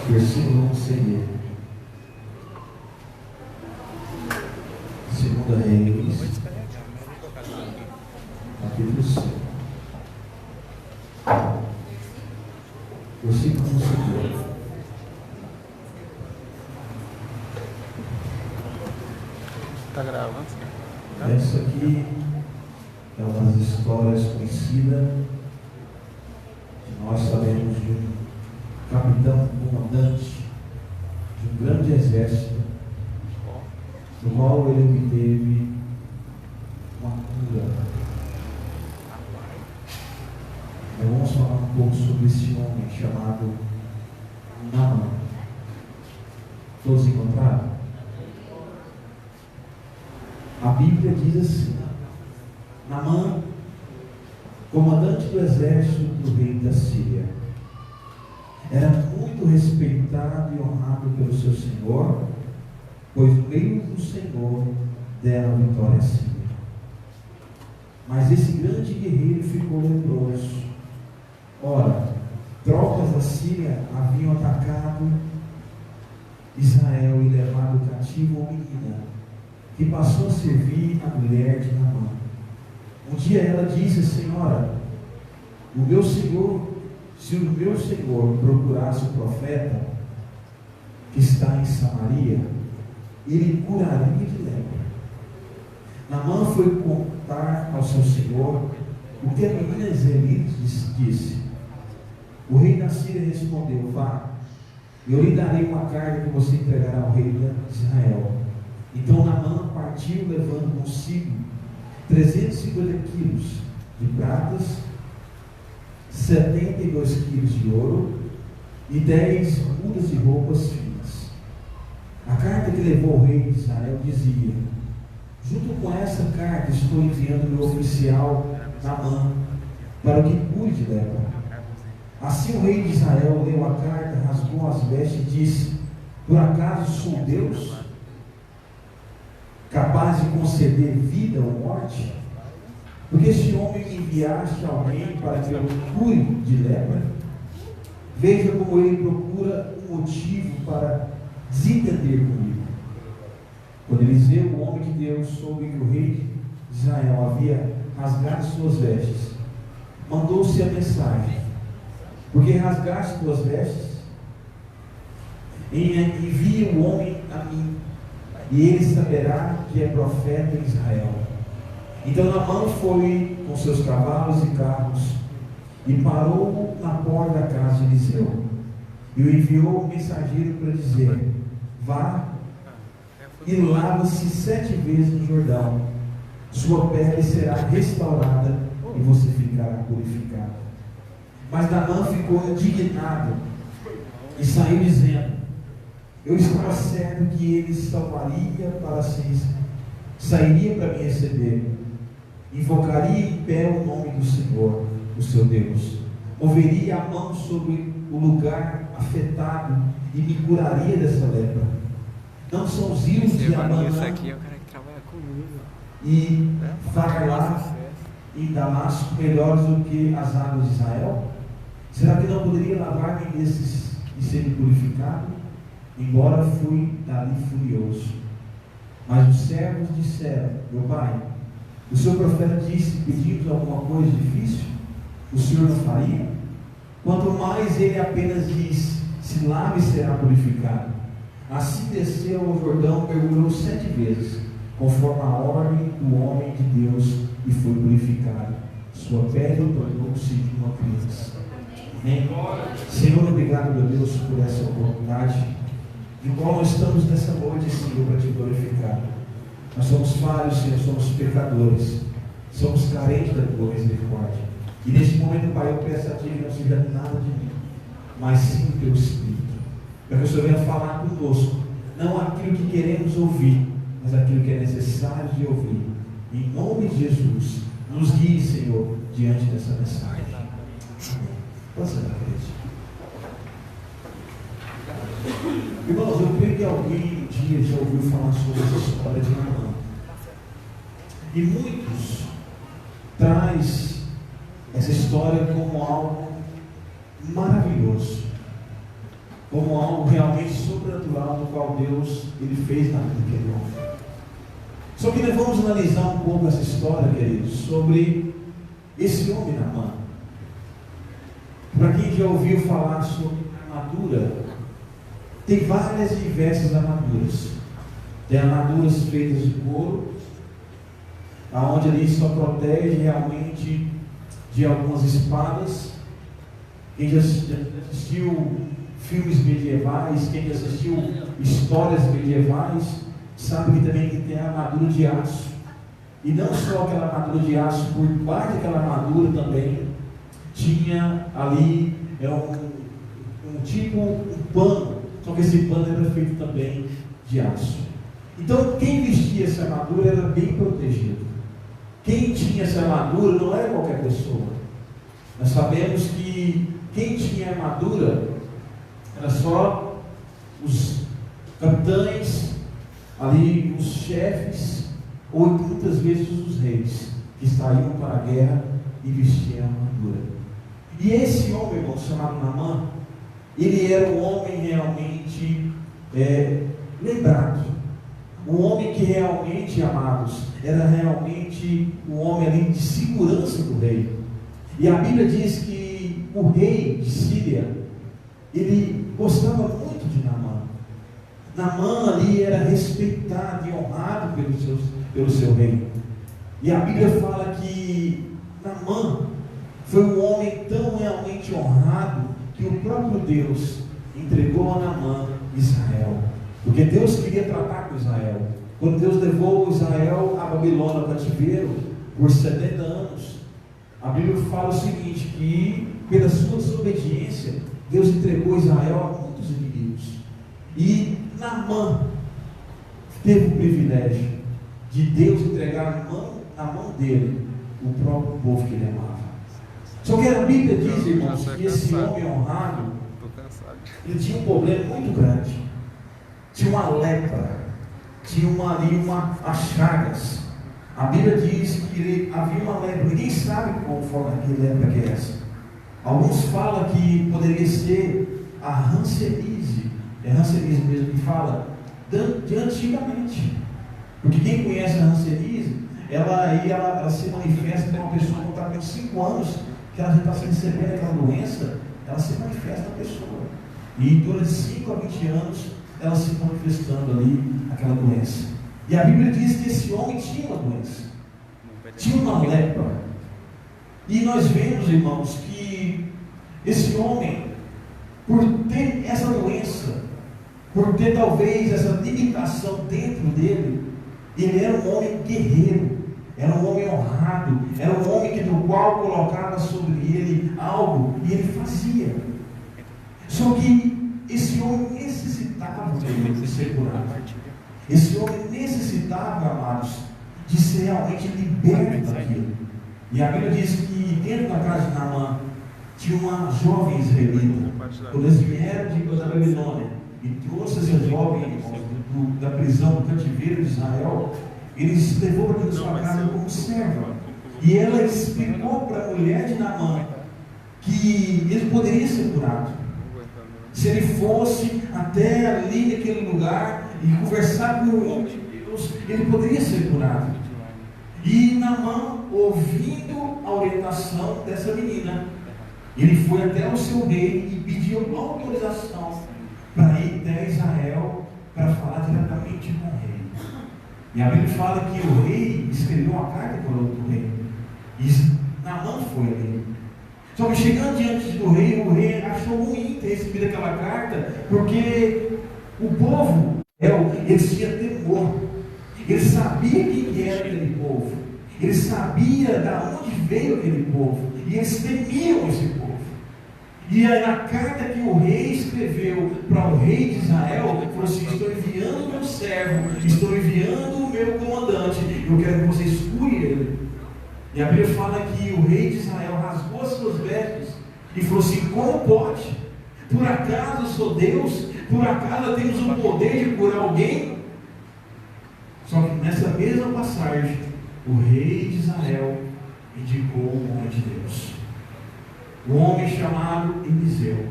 Versículo 1 seria Segunda Reis, capítulo 5. Versículo 1 seria: Está gravando? essa aqui é uma das histórias conhecidas. Nós sabemos de um capitão comandante de um grande exército, no qual ele obteve uma cura. Nós vamos falar um pouco sobre esse homem chamado Naamã. Todos encontraram? A Bíblia diz assim: Naamã, comandante do exército do rei da Síria, era muito respeitado e honrado pelo seu senhor, pois o meio do Senhor dera a vitória à Síria. Mas esse grande guerreiro ficou leproso. Ora, tropas da Síria haviam atacado Israel e levado cativo uma menina, que passou a servir a mulher de Naamã. Um dia ela disse: Senhora, se o meu senhor procurasse o profeta que está em Samaria, ele curaria de lepra. Naamã foi contar ao seu senhor o que a menina israelita disse. O rei da Síria respondeu: Vá, eu lhe darei uma carga que você entregará ao rei de Israel. Então Naamã partiu, levando consigo 350 quilos de pratas, 72 quilos de ouro e 10 mudas de roupas finas. A carta que levou ao rei de Israel dizia: junto com essa carta estou enviando meu oficial Naamã para que cure de lepra. Assim o rei de Israel leu a carta, rasgou as vestes e disse: por acaso sou Deus, capaz de conceder vida ou morte? Porque este homem me enviaste alguém para que eu cure de lepra? Veja como ele procura um motivo para desentender comigo. Quando Eliseu, o homem de Deus, soube que o rei de Israel havia rasgado suas vestes, mandou-se a mensagem: porque rasgaste tuas vestes? Envia o homem a mim, e ele saberá que é profeta em Israel. Então Naamã foi com seus cavalos e carros e parou na porta da casa de Eliseu, e o enviou o mensageiro para dizer: vá e lava-se 7 vezes no Jordão, sua pele será restaurada e você ficará purificado. Mas Naamã ficou indignado e saiu dizendo: eu estava certo que ele sairia para me receber, invocaria em pé o nome do Senhor, o seu Deus, moveria a mão sobre o lugar afetado e me curaria dessa lepra. Não são os rios de Amanã e Varlá e Damasco melhores do que as águas de Israel? Será que não poderia lavar-me desses e ser purificado? Embora fui dali furioso. Mas os servos disseram: meu pai, o seu profeta disse: pedimos alguma coisa difícil? O senhor não faria? Quanto mais ele apenas diz: se lave e será purificado. Assim desceu ao Jordão, mergulhou 7 vezes, conforme a ordem do homem de Deus, e foi purificado. Sua pele tornou-se de uma criança. Amém? Senhor, obrigado, meu Deus, por essa oportunidade de qual nós estamos nessa noite, Senhor, para te glorificar. Nós somos falhos, Senhor, somos pecadores, somos carentes da tua misericórdia. E neste momento, Pai, eu peço a Ti que não seja nada de mim, mas sim o Teu Espírito, para que o Senhor venha falar conosco, não aquilo que queremos ouvir, mas aquilo que é necessário de ouvir. Em nome de Jesus, nos guie, Senhor, diante dessa mensagem. Amém. Pode ser, igreja. Irmãos, eu creio que alguém um dia já ouviu falar sobre essa história de Naamã. E muitos traz essa história como algo maravilhoso, como algo realmente sobrenatural, no qual Deus ele fez na vida daquele homem. Só que nós vamos analisar um pouco essa história, queridos, sobre esse homem Naamã. Para quem já ouviu falar sobre armadura, tem várias e diversas armaduras. Tem armaduras feitas de couro, aonde ali só protege realmente de algumas espadas. Quem já assistiu filmes medievais, quem já assistiu histórias medievais, sabe que também tem a armadura de aço. E não só aquela armadura de aço, por baixo daquela armadura também tinha ali um pano, só que esse pano era feito também de aço. Então quem vestia essa armadura era bem protegido. Quem tinha essa armadura não era qualquer pessoa. Nós sabemos que quem tinha armadura era só os capitães, ali os chefes, ou muitas vezes os reis, que saíam para a guerra e vestiam a armadura. E esse homem, irmão, chamado Naamã, ele era um homem realmente lembrado, um homem que realmente, amados, era realmente um homem ali de segurança do rei. E a Bíblia diz que o rei de Síria, ele gostava muito de Naamã. Naamã ali era respeitado e honrado pelo seu rei. E a Bíblia fala que Naamã foi um homem tão realmente honrado que o próprio Deus entregou a Naamã Israel. Porque Deus queria tratar com Israel. Quando Deus levou Israel a Babilônia, ao cativeiro, por 70 anos, a Bíblia fala o seguinte, que pela sua desobediência, Deus entregou Israel a muitos inimigos. E Naamã teve o privilégio de Deus entregar na mão dele o próprio povo que ele amava. Só que a Bíblia diz, irmãos, que esse homem honrado, ele tinha um problema muito grande. Tinha uma lepra, tinha ali as chagas. A Bíblia diz que havia uma lepra. Ninguém sabe qual forma de lepra que é essa. Alguns falam que poderia ser a hanseníase. É hanseníase mesmo que fala de antigamente. Porque quem conhece a hanseníase, ela se manifesta com uma pessoa que está com 5 anos, que ela já está recebendo aquela doença, ela se manifesta na pessoa. E durante 5 a 20 anos, ela se manifestando ali, aquela doença. E a Bíblia diz que esse homem tinha uma doença, tinha uma lepra. E nós vemos, irmãos, que esse homem, por ter essa doença, por ter talvez essa limitação dentro dele, ele era um homem guerreiro, era um homem honrado, era um homem do qual colocava sobre ele algo e ele fazia. Só que esse homem necessitava de ser curado. Esse homem necessitava, amados, de ser realmente liberto daquilo. E a Bíblia diz que dentro da casa de Naamã tinha uma jovem israelita. Quando eles vieram da Babilônia e trouxe essa jovem da prisão, do cativeiro de Israel, eles levou para dentro da sua casa como serva. E ela explicou para a mulher de Naamã que ele poderia ser curado. Se ele fosse até ali naquele lugar e conversar com o homem de Deus, ele poderia ser curado. E Naamã, ouvindo a orientação dessa menina, ele foi até o seu rei e pediu autorização para ir até Israel para falar diretamente com o rei. E a Bíblia fala que o rei escreveu uma carta para o outro rei. E Naamã foi ali. Só que chegando diante do rei, o rei achou ruim ter recebido aquela carta, porque o povo, eles tinham temor. Ele sabia quem era aquele povo. Ele sabia de onde veio aquele povo. E eles temiam esse povo. E aí, na carta que o rei escreveu para o rei de Israel, falou assim: estou enviando o meu servo, estou enviando o meu comandante, eu quero que vocês curem ele. E a Bíblia fala que o rei de Israel rasgou as suas vestes e falou assim: como pode? Por acaso eu sou Deus? Por acaso temos o poder de curar alguém? Só que nessa mesma passagem, o rei de Israel indicou o homem de Deus. o homem chamado Eliseu,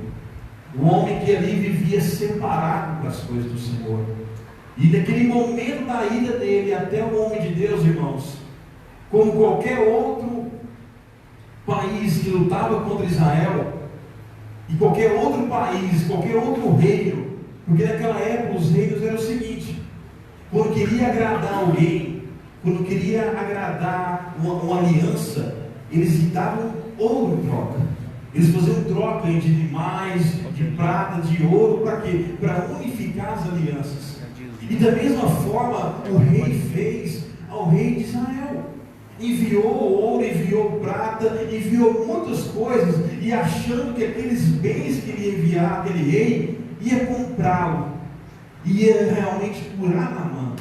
o homem que ali vivia separado das coisas do Senhor. E naquele momento da ida dele até o homem de Deus, irmãos, como qualquer outro país que lutava contra Israel, e qualquer outro país, qualquer outro reino, porque naquela época os reinos eram o seguinte: quando queria agradar alguém, quando queria agradar uma aliança, eles davam ouro em troca. Eles faziam troca de animais, de prata, de ouro, para quê? Para unificar as alianças. E da mesma forma o rei fez ao rei de Israel. Enviou ouro, enviou prata, enviou muitas coisas, e achando que aqueles bens que ele ia enviar aquele rei, ia comprá-lo, ia realmente curar Naamã.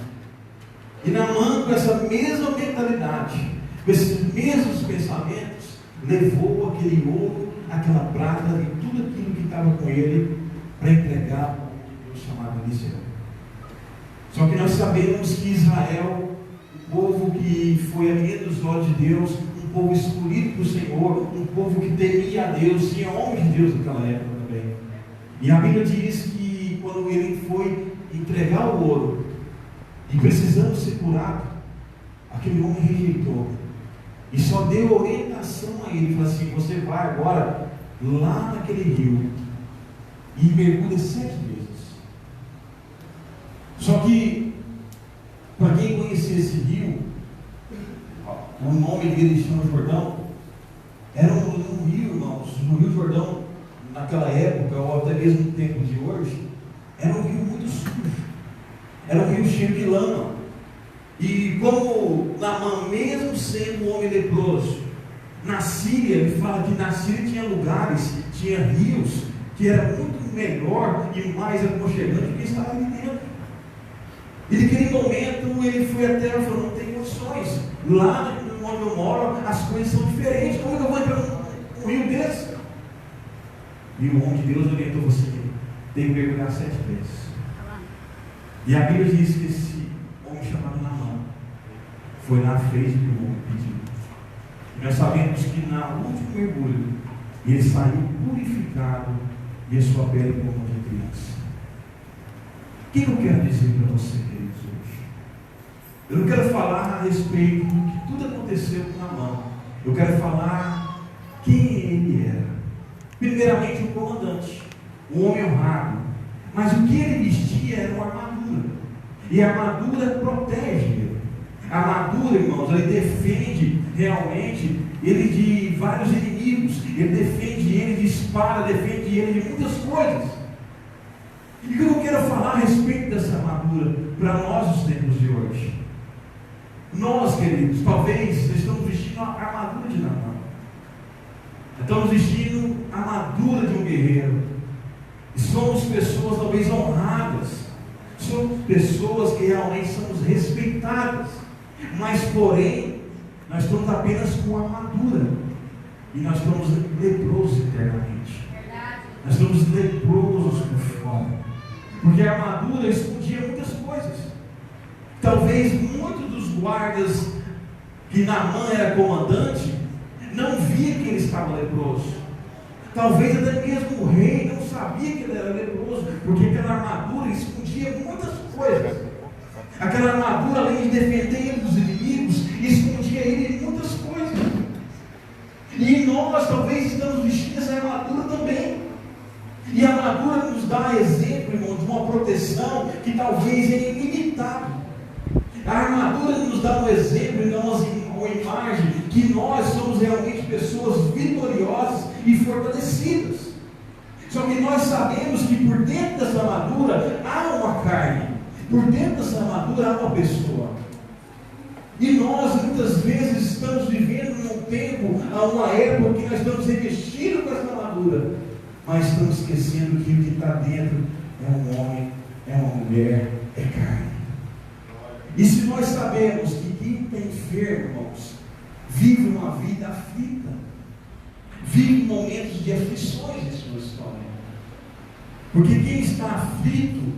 E Naamã, com essa mesma mentalidade, com esses mesmos pensamentos, levou aquele ouro, aquela prata e tudo aquilo que estava com ele para entregar ao chamado Eliseu. Só que nós sabemos que Israel, o povo que foi a menina dos olhos de Deus, um povo escolhido do Senhor, um povo que temia a Deus, tinha homens de Deus naquela época também. E a Bíblia diz que quando ele foi entregar o ouro e precisando ser curado, aquele homem rejeitou e só deu orientação a ele, falou assim: você vai agora lá naquele rio e mergulha 7 vezes. Só que, para quem conhecia esse rio, o nome dele chama Jordão, era um rio, irmãos, no Rio Jordão, naquela época, ou até mesmo no tempo de hoje, era um rio muito sujo, era um rio cheio de lama. E como Naamã, mesmo sendo um homem leproso, na Síria, ele fala que na Síria tinha lugares, tinha rios, que era muito melhor e mais aconchegante do que estava ali dentro. E naquele momento ele foi até e falou: não tem condições, lá onde eu moro as coisas são diferentes, como eu vou entrar num rio desse? E o homem de Deus orientou você: tem que mergulhar 7 vezes. E a Bíblia diz que esse homem chamado Naamã foi lá, fez o que o homem pediu. E nós sabemos que no último mergulho ele saiu purificado e a sua pele como de criança. O que eu quero dizer para você, queridos, hoje? Eu não quero falar a respeito do que tudo aconteceu com Naamã. Eu quero falar quem ele era. Primeiramente, o comandante, um homem honrado. Mas o que ele vestia era uma armadura. E a armadura protege ele. A armadura, irmãos, ele defende realmente ele de vários inimigos. Ele defende ele de espada, defende ele de muitas coisas. E o que eu quero falar a respeito dessa armadura para nós nos tempos de hoje? Nós, queridos, talvez estamos vestindo a armadura de Naamã. Estamos vestindo a armadura de um guerreiro. E somos pessoas talvez honradas. Somos pessoas que realmente somos respeitadas. Mas, porém, nós estamos apenas com a armadura. E nós estamos leprosos internamente. Nós estamos leprosos por fora. Porque a armadura escondia muitas coisas. Talvez muitos dos guardas que Naamã era comandante não via que ele estava leproso. Talvez até mesmo o rei não sabia que ele era leproso, porque aquela armadura escondia muitas coisas. Aquela armadura, além de defender ele dos inimigos, escondia ele de muitas coisas. E nós talvez estamos vestindo essa armadura também. E a armadura nos dá exemplo, irmão, de uma proteção que talvez é ilimitada. A armadura nos dá um exemplo e não uma imagem que nós somos realmente pessoas vitoriosas e fortalecidas. Só que nós sabemos que por dentro dessa armadura há uma carne, por dentro dessa armadura há uma pessoa. E nós muitas vezes estamos vivendo num tempo, a uma época que nós estamos revestidos com essa armadura, mas estamos esquecendo que o que está dentro é um homem, é uma mulher, é carne. E se nós sabemos que quem está enfermo, irmãos, vive uma vida aflita, vive momentos de aflições em sua história, porque quem está aflito